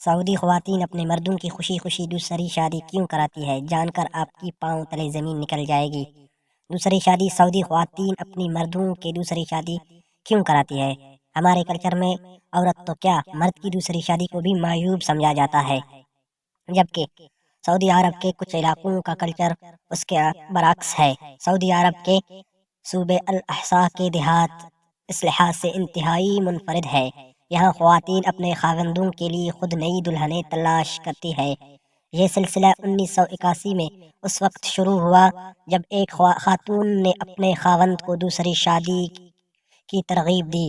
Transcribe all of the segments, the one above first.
سعودی خواتین اپنے مردوں کی خوشی خوشی دوسری شادی کیوں کراتی ہے؟ جان کر آپ کی پاؤں تلے زمین نکل جائے گی۔ دوسری شادی سعودی خواتین اپنی مردوں کی دوسری شادی کیوں کراتی ہے؟ ہمارے کلچر میں عورت تو کیا، مرد کی دوسری شادی کو بھی معیوب سمجھا جاتا ہے، جبکہ سعودی عرب کے کچھ علاقوں کا کلچر اس کے برعکس ہے۔ سعودی عرب کے صوبے الاحسا کے دیہات اس لحاظ سے انتہائی منفرد ہے۔ یہاں خواتین اپنے خاوندوں کے لیے خود نئی دلہنیں تلاش کرتی ہے۔ یہ سلسلہ 1981 میں اس وقت شروع ہوا جب ایک خاتون نے اپنے خاوند کو دوسری شادی کی ترغیب دی۔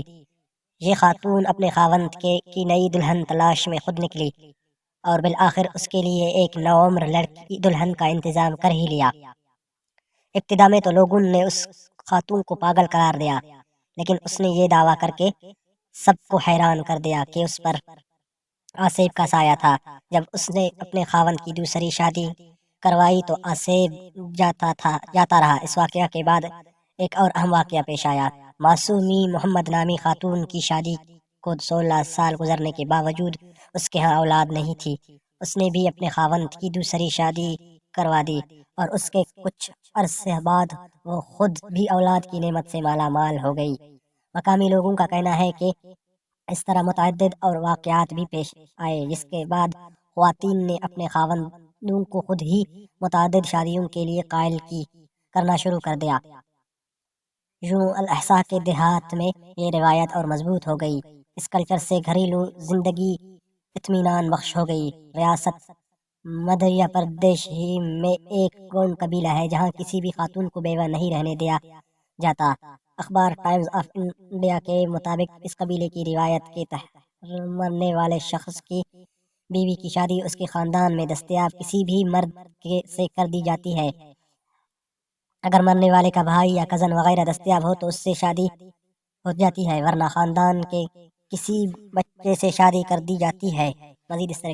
یہ خاتون اپنے خاوند کی نئی دلہن تلاش میں خود نکلی اور بالآخر اس کے لیے ایک نوعمر لڑکی دلہن کا انتظام کر ہی لیا۔ ابتدا میں تو لوگوں نے اس خاتون کو پاگل قرار دیا، لیکن اس نے یہ دعویٰ کر کے سب کو حیران کر دیا کہ اس پر آصیب کا سایہ تھا۔ جب اس نے اپنے خاوند کی دوسری شادی کروائی تو آصیب جاتا رہا۔ اس واقعہ کے بعد ایک اور اہم واقعہ پیش آیا۔ معصومی محمد نامی خاتون کی شادی کو 16 سال گزرنے کے باوجود اس کے ہاں اولاد نہیں تھی۔ اس نے بھی اپنے خاوند کی دوسری شادی کروا دی اور اس کے کچھ عرصے بعد وہ خود بھی اولاد کی نعمت سے مالا مال ہو گئی۔ مقامی لوگوں کا کہنا ہے کہ اس طرح متعدد اور واقعات بھی پیش آئے، جس کے بعد خواتین نے اپنے خاوندوں کو خود ہی متعدد شادیوں کے لیے قائل کرنا شروع کر دیا۔ یوں الاحسا کے دیہات میں یہ روایت اور مضبوط ہو گئی۔ اس کلچر سے گھریلو زندگی اطمینان بخش ہو گئی۔ ریاست مدھیہ پردیش ہی میں ایک گونڈ قبیلہ ہے جہاں کسی بھی خاتون کو بیوہ نہیں رہنے دیا جاتا۔ اخبار ٹائمز آف انڈیا کے مطابق اس قبیلے کی روایت کے تحت مرنے والے شخص کی بیوی کی شادی اس کے خاندان میں دستیاب کسی بھی مرد سے کر دی جاتی ہے۔ اگر مرنے والے کا بھائی یا کزن وغیرہ دستیاب ہو تو اس سے شادی ہو جاتی ہے، ورنہ خاندان کے کسی بچے سے شادی کر دی جاتی ہے۔ مزید اس طرح